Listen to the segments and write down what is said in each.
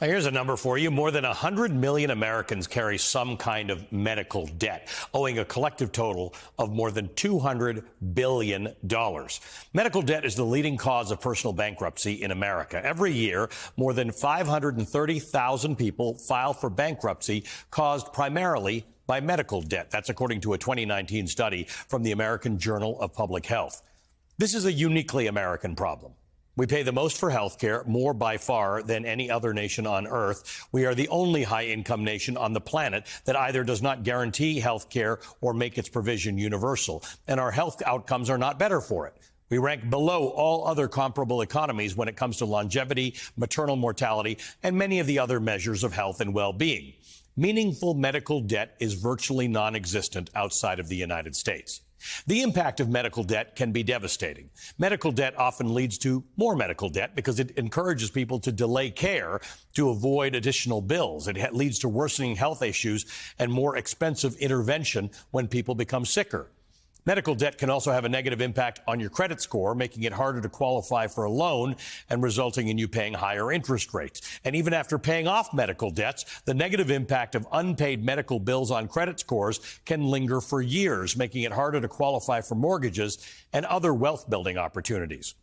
Now, here's a number for you. More than 100 million Americans carry some kind of medical debt, owing a collective total of more than $200 billion. Medical debt is the leading cause of personal bankruptcy in America. Every year, more than 530,000 people file for bankruptcy caused primarily by medical debt. That's according to a 2019 study from the American Journal of Public Health. This is a uniquely American problem. We pay the most for health care, more by far than any other nation on earth. We are the only high-income nation on the planet that either does not guarantee health care or make its provision universal. And our health outcomes are not better for it. We rank below all other comparable economies when it comes to longevity, maternal mortality, and many of the other measures of health and well-being. Meaningful medical debt is virtually non-existent outside of the United States. The impact of medical debt can be devastating. Medical debt often leads to more medical debt because it encourages people to delay care to avoid additional bills. It leads to worsening health issues and more expensive intervention when people become sicker. Medical debt can also have a negative impact on your credit score, making it harder to qualify for a loan and resulting in you paying higher interest rates. And even after paying off medical debts, the negative impact of unpaid medical bills on credit scores can linger for years, making it harder to qualify for mortgages and other wealth-building opportunities.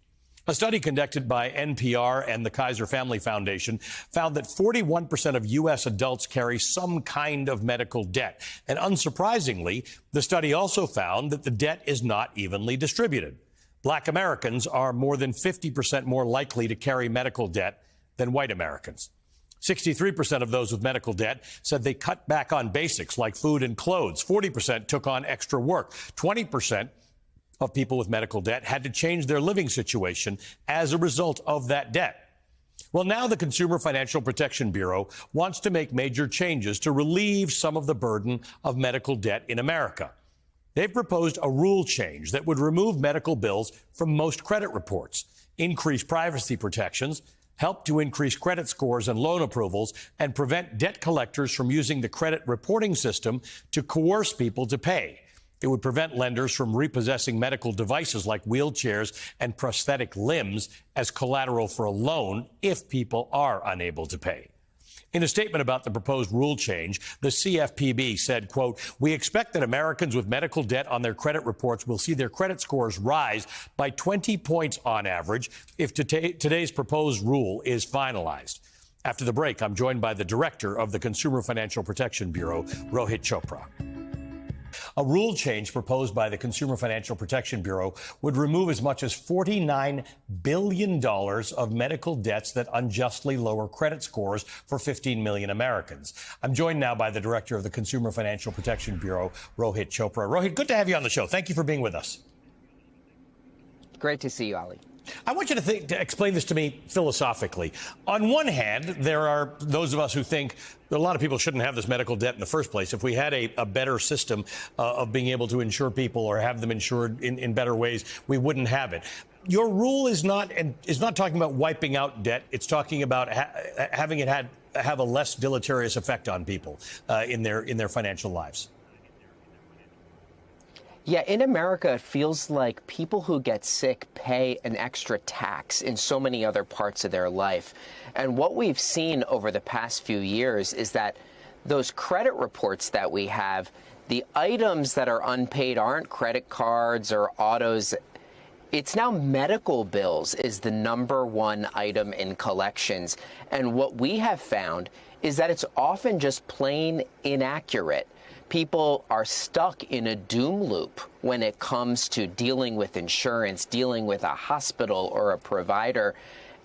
A study conducted by NPR and the Kaiser Family Foundation found that 41% of U.S. adults carry some kind of medical debt. And unsurprisingly, the study also found that the debt is not evenly distributed. Black Americans are more than 50% more likely to carry medical debt than white Americans. 63% of those with medical debt said they cut back on basics like food and clothes. 40% took on extra work. 20% of people with medical debt had to change their living situation as a result of that debt. Well, now the Consumer Financial Protection Bureau wants to make major changes to relieve some of the burden of medical debt in America. They've proposed a rule change that would remove medical bills from most credit reports, increase privacy protections, help to increase credit scores and loan approvals, and prevent debt collectors from using the credit reporting system to coerce people to pay. It would prevent lenders from repossessing medical devices like wheelchairs and prosthetic limbs as collateral for a loan if people are unable to pay. In a statement about the proposed rule change, the CFPB said, quote, "We expect that Americans with medical debt on their credit reports will see their credit scores rise by 20 points on average if today's proposed rule is finalized." After the break, I'm joined by the director of the Consumer Financial Protection Bureau, Rohit Chopra. A rule change proposed by the Consumer Financial Protection Bureau would remove as much as $49 billion of medical debts that unjustly lower credit scores for 15 million Americans. I'm joined now by the director of the Consumer Financial Protection Bureau, Rohit Chopra. Rohit, good to have you on the show. Thank you for being with us. Great to see you, Ali. I want you to explain this to me philosophically. On one hand, there are those of us who think that a lot of people shouldn't have this medical debt in the first place. If we had a better system of being able to insure people or have them insured in better ways, we wouldn't have it. Your rule is not talking about wiping out debt. It's talking about having it have a less deleterious effect on people in their financial lives. Yeah, in America, it feels like people who get sick pay an extra tax in so many other parts of their life. And what we've seen over the past few years is that those credit reports that we have, the items that are unpaid aren't credit cards or autos. It's now medical bills is the #1 item in collections. And what we have found is that it's often just plain inaccurate. People are stuck in a doom loop when it comes to dealing with insurance, dealing with a hospital or a provider.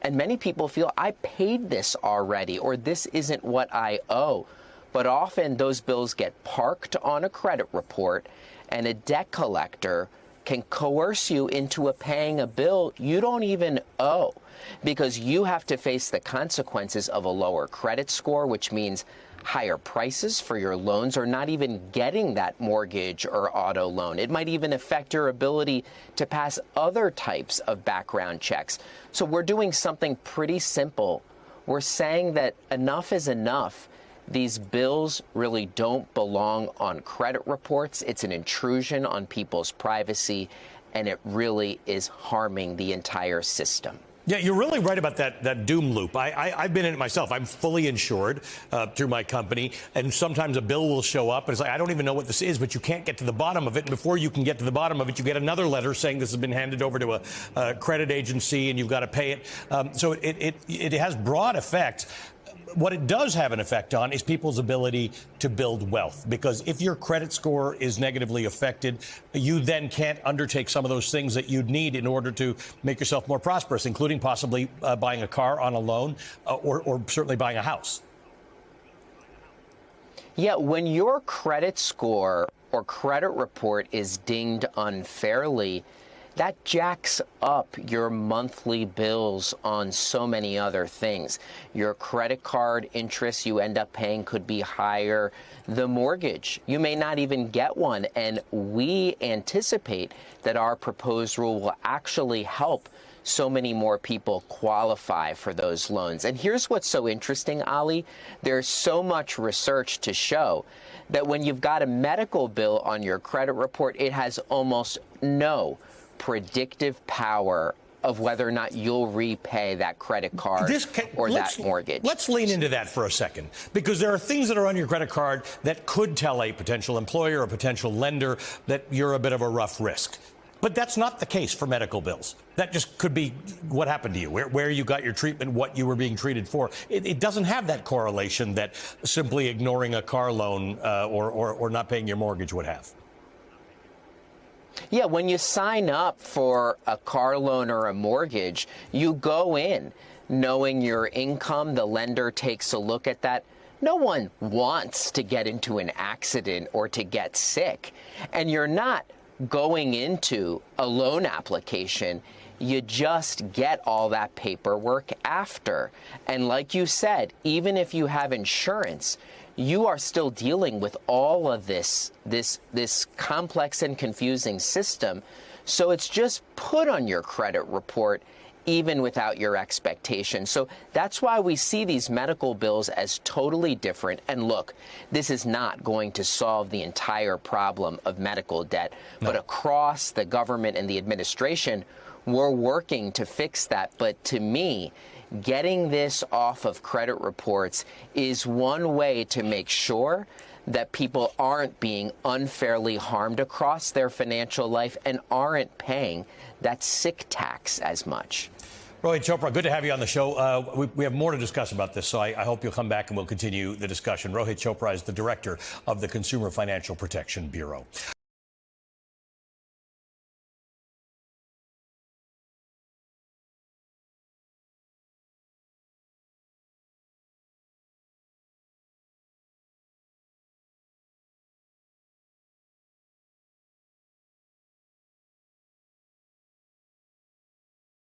And many people feel, I paid this already, or this isn't what I owe. But often those bills get parked on a credit report, and a debt collector can coerce you into paying a bill you don't even owe, because you have to face the consequences of a lower credit score, which means higher prices for your loans or not even getting that mortgage or auto loan. It might even affect your ability to pass other types of background checks. So we're doing something pretty simple. We're saying that enough is enough. These bills really don't belong on credit reports. It's an intrusion on people's privacy, and it really is harming the entire system. Yeah, you're really right about that doom loop. I've been in it myself. I'm fully insured through my company, and sometimes a bill will show up, and it's like, I don't even know what this is, but you can't get to the bottom of it. And before you can get to the bottom of it, you get another letter saying this has been handed over to a credit agency, and you've got to pay it. So it has broad effects. What it does have an effect on is people's ability to build wealth, because if your credit score is negatively affected, you then can't undertake some of those things that you'd need in order to make yourself more prosperous, including possibly buying a car on a loan or certainly buying a house. Yeah, when your credit score or credit report is dinged unfairly, that jacks up your monthly bills on so many other things. Your credit card interest you end up paying could be higher. The mortgage, you may not even get one. And we anticipate that our proposed rule will actually help so many more people qualify for those loans. And here's what's so interesting, Ali. There's so much research to show that when you've got a medical bill on your credit report, it has almost no predictive power of whether or not you'll repay that credit card or that mortgage. Let's lean into that for a second, because there are things that are on your credit card that could tell a potential employer or potential lender that you're a bit of a rough risk. But that's not the case for medical bills. That just could be what happened to you, where you got your treatment, what you were being treated for. It doesn't have that correlation that simply ignoring a car loan or not paying your mortgage would have. Yeah, when you sign up for a car loan or a mortgage, you go in knowing your income. The lender takes a look at that. No one wants to get into an accident or to get sick. And you're not going into a loan application. You just get all that paperwork after. And like you said, even if you have insurance, you are still dealing with all of this complex and confusing system. So it's just put on your credit report even without your expectation. So that's why we see these medical bills as totally different. And look, this is not going to solve the entire problem of medical debt, but across the government and the administration, we're working to fix that. But to me, getting this off of credit reports is one way to make sure that people aren't being unfairly harmed across their financial life and aren't paying that sick tax as much. Rohit Chopra, good to have you on the show. We have more to discuss about this, so I hope you'll come back and we'll continue the discussion. Rohit Chopra is the director of the Consumer Financial Protection Bureau.